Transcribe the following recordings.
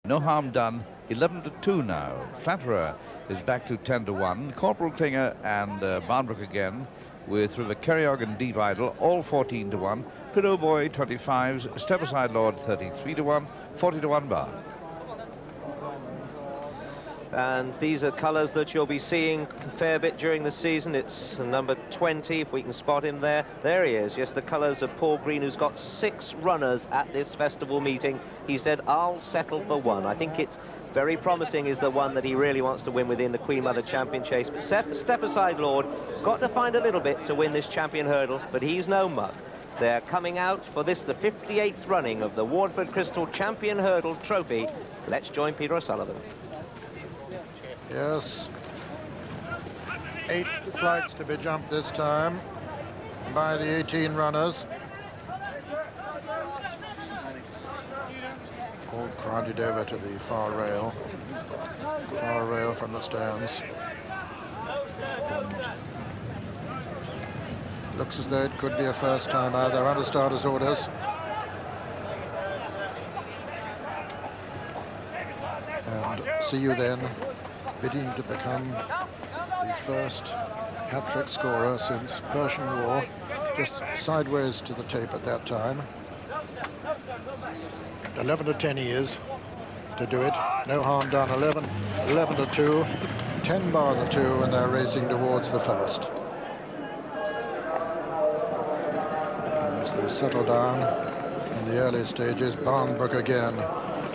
No harm done. 11-2 now. Flatterer is back to 10-1. Corporal Klinger and Barnbrook again, with River Kerryog and Deep Idol, all 14-1. Pillow Boy 25s, Step Aside Lord 33-1, 40-1 bar. And these are colours that you'll be seeing a fair bit during the season. It's number 20, if we can spot him there. There he is, yes, the colours of Paul Green, who's got 6 runners at this festival meeting. He said, I'll settle for one. I think it's very promising, is the one that he really wants to win within the Queen Mother Champion Chase. But Step Aside Lord, got to find a little bit to win this champion hurdle, but he's no muck. They're coming out for this, the 58th running of the Waterford Crystal Champion Hurdle Trophy. Let's join Peter O'Sullivan. Yes, 8 flights to be jumped this time by the 18 runners. All crowded over to the far rail from the stands. And looks as though it could be a first timer. They're under starters' orders. And See You Then, bidding to become the first hat-trick scorer since Persian War, just sideways to the tape at that time. 11-10 years to do it. No harm done. 11-2, 10 bar the 2, and they're racing towards the first. And as they settle down in the early stages, Barnbrook again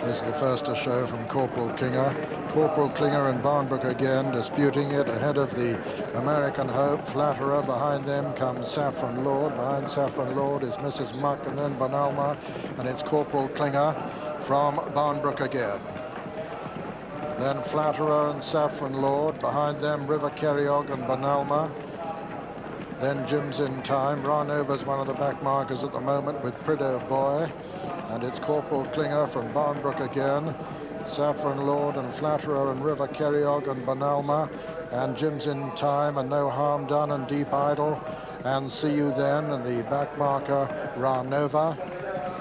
is the first to show from Corporal Klinger. Corporal Klinger and Barnbrook again disputing it ahead of the American Hope. Flatterer. Behind them comes Saffron Lord. Behind Saffron Lord is Mrs. Muck and then Banalma, and it's Corporal Klinger from Barnbrook again. Then Flatterer and Saffron Lord. Behind them River Kerryog and Banalma. Then Jim's in Time. Ranover's one of the back markers at the moment with Prideaux Boy. And it's Corporal Klinger from Barnbrook again. Saffron Lord and Flatterer and River Kerryog and Banalma. And Jim's in Time and No Harm Done and Deep Idol. And See You Then and the back marker Ranova,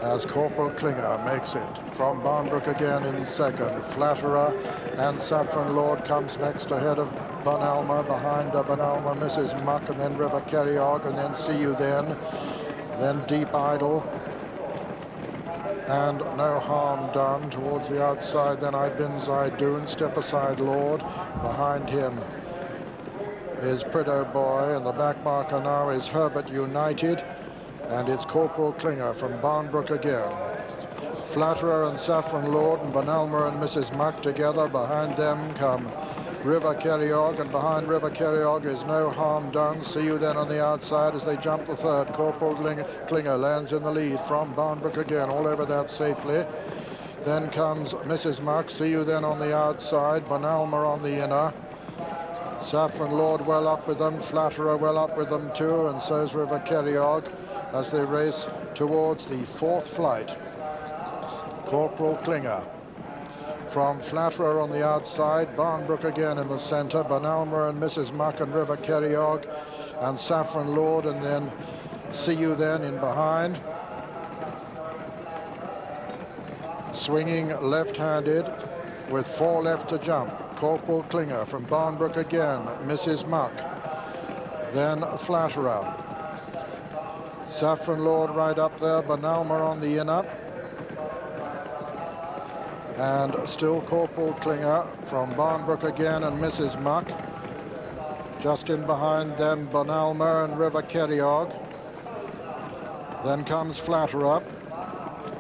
as Corporal Klinger makes it from Barnbrook again in second. Flatterer and Saffron Lord comes next ahead of Banalma. Behind Banalma, Mrs. Muck, and then River Kerryog, and then See You Then Deep Idol and No Harm Done towards the outside. Then I Bins I Do and Step Aside Lord. Behind him is Prideaux Boy, and the back marker now is Herbert United, and it's Corporal Klinger from Barnbrook again. Flatterer and Saffron Lord and Banalma and Mrs. Muck together. Behind them come River Kerryog, and behind River Kerryog is No Harm Done. See You Then on the outside as they jump the third. Corporal Klinger lands in the lead from Barnbrook again, all over that safely. Then comes Mrs. Muck. See You Then on the outside. Banalma on the inner. Saffron Lord well up with them. Flatterer well up with them too, and so's River Kerryog as they race towards the fourth flight. Corporal Klinger from Flatterer on the outside, Barnbrook again in the centre, Banalma and Mrs. Muck and River Kerryog and Saffron Lord, and then See You Then in behind. Swinging left-handed with 4 left to jump. Corporal Klinger from Barnbrook again, Mrs. Muck, then Flatterer. Saffron Lord right up there, Banalma on the inner. And still Corporal Klinger from Barnbrook again and Mrs. Muck. Just in behind them, Banalma and River Kerryog. Then comes Flatterer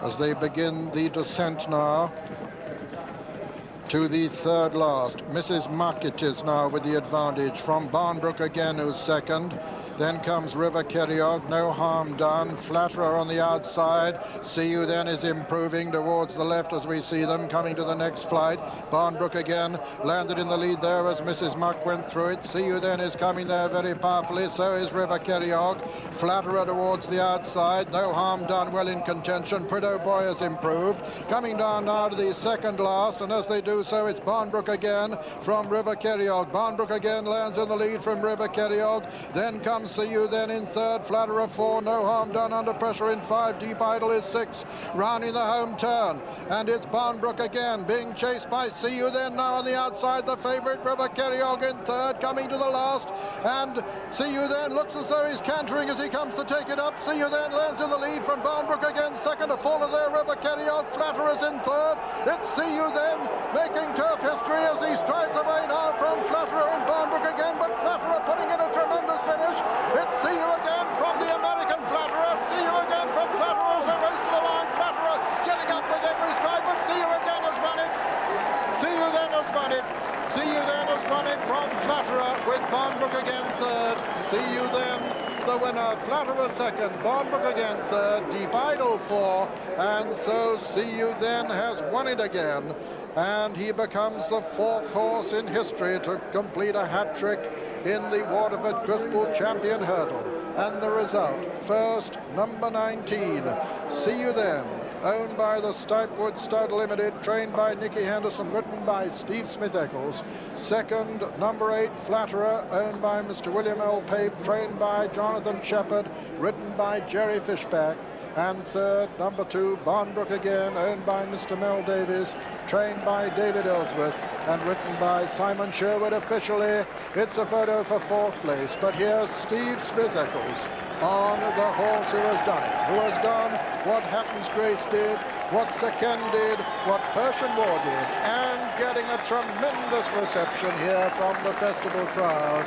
as they begin the descent now to the third last. Mrs. Muck it is now with the advantage from Barnbrook again, who's second. Then comes River Kerryog, No Harm Done. Flatterer on the outside. See You Then is improving towards the left as we see them coming to the next flight. Barnbrook again landed in the lead there as Mrs. Muck went through it. See You Then is coming there very powerfully. So is River Kerryog. Flatterer towards the outside. No Harm Done well in contention. Prideaux Boy has improved. Coming down now to the second last, and as they do so, it's Barnbrook again from River Kerryog. Barnbrook again lands in the lead from River Kerryog. Then comes 1. See You Then in 3rd. Flatterer 4. No Harm Done under pressure in 5. Deep Idol is 6. Rounding the home turn. And it's Barnbrook again, being chased by See You Then now on the outside. The favourite River Kerryog in 3rd, coming to the last. And See You Then looks as though he's cantering as he comes to take it up. See You Then lands in the lead from Barnbrook again. Second to follow there, River Kerryog. Flatterer's in 3rd. It's See You Then making turf history as he strides away now from Flatterer and Barnbrook again, but Flatterer putting in a tremendous finish. It's See You Again from the American Flatterer. See You Again from Flatterer as a race to the line. Flatterer getting up with every stride, but See You Again has won it. See You Then has won it. See You Then has won it from Flatterer with Barnbrook again 3rd. See You Then the winner, Flatterer 2nd, Barnbrook again 3rd, Deep Idol 4, and so See You Then has won it again, and he becomes the 4th horse in history to complete a hat-trick in the Waterford Crystal Champion Hurdle. And the result, first, number 19, See You Then, owned by the Stipewood Stud Limited, trained by Nicky, Henderson, written by Steve Smith Eccles. Second, number 8, Flatterer, owned by Mr. William L. Pape, trained by Jonathan Shepherd, written by Jerry Fishback. And third, number 2, Barnbrook again, owned by Mr. Mel Davies, trained by David Ellsworth, and written by Simon Sherwood. Officially, it's a photo for 4th place. But here's Steve Smith Eccles on the horse who has done it, who has done what Hatton's Grace did, what Seken did, what Persian War did, and getting a tremendous reception here from the festival crowd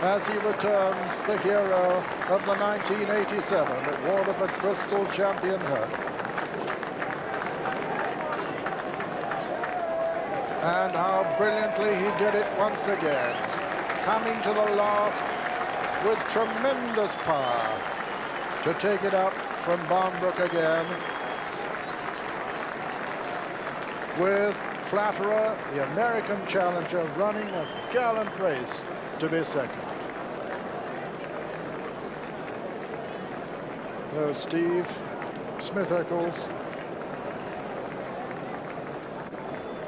as he returns the hero of the 1987 Waterford Crystal Champion Hurdle. And how brilliantly he did it once again, coming to the last with tremendous power to take it up from Barnbrook again, with Flatterer, the American challenger, running a gallant race to be second. So Steve Smith Eccles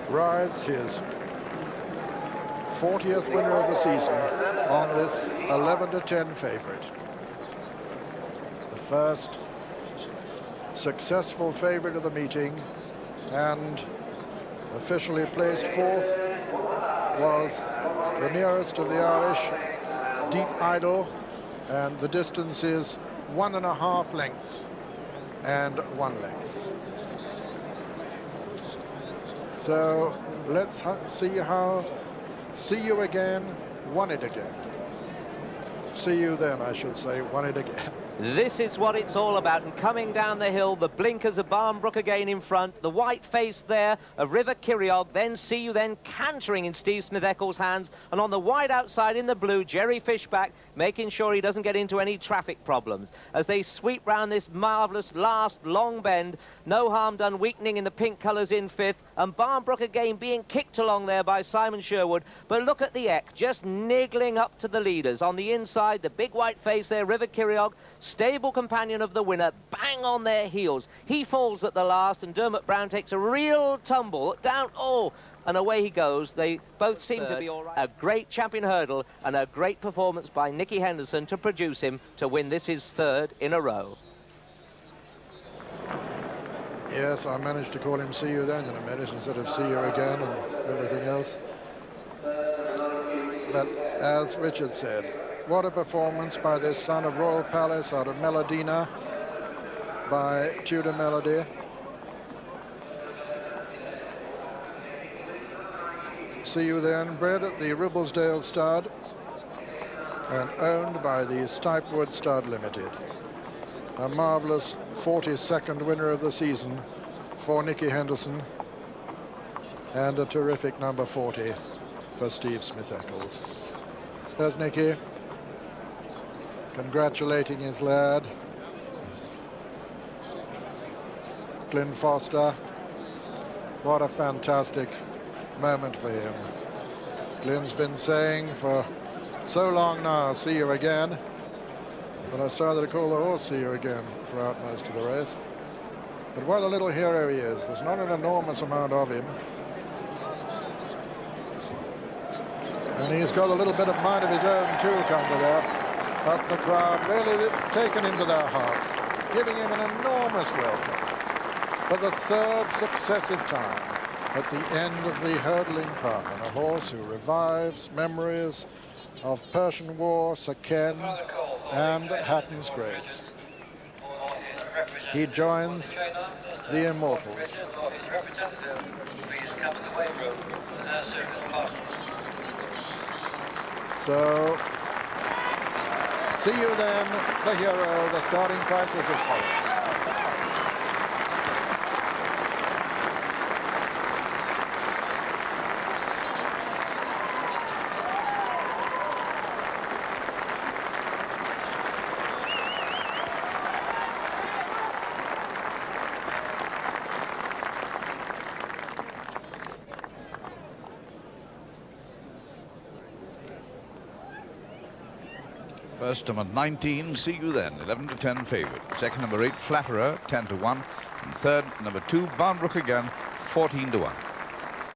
rides his 40th winner of the season on this 11-10 favorite. The first successful favorite of the meeting, and officially placed 4th was the nearest of the Irish, Deep Idol, and the distance is 1.5 lengths and 1 length. So let's see how See You Again won it again. See You Then, I should say, won it again. This is what it's all about, and coming down the hill, the blinkers of Barnbrook again in front, the white face there of River Kerryog, then See You Then cantering in Steve Smith Eccles' hands, and on the wide outside in the blue, Jerry Fishback making sure he doesn't get into any traffic problems as they sweep round this marvellous last long bend. No Harm Done weakening in the pink colours in 5th, and Barnbrook again being kicked along there by Simon Sherwood. But look at the Eck, just niggling up to the leaders. On the inside, the big white face there, River Kerryog, stable companion of the winner, bang on their heels. He falls at the last, and Dermot Brown takes a real tumble down, and away he goes. They both seem to be all right. A great champion hurdle and a great performance by Nicky Henderson to produce him to win this his 3rd in a row. Yes, I managed to call him See You Then in a minute instead of See You Again and everything else. But as Richard said, what a performance by this son of Royal Palace out of Melodina by Tudor Melody. See You Then, bred at the Ribblesdale Stud and owned by the Stipewood Stud Limited. A marvellous 42nd winner of the season for Nicky Henderson, and a terrific number 40 for Steve Smith Eccles. There's Nicky, congratulating his lad. Glyn Foster, what a fantastic moment for him. Glyn's been saying for so long now, See You Again, that I started to call the horse See You Again throughout most of the race. But what a little hero he is. There's not an enormous amount of him. And he's got a little bit of mind of his own too, come to that. but the crowd really taken him to their hearts, giving him an enormous welcome for the third successive time at the end of the hurdling part, on a horse who revives memories of Persian War, Sir Ken, and Hatton's Grace. He joins the immortals. So, see you then, the hero. The starting price is as follows. First, number 19, See You Then, 11 to 10 favourite. Second, number 8, Flatterer, 10 to 1. And third, number 2, Barnbrook again, 14 to 1.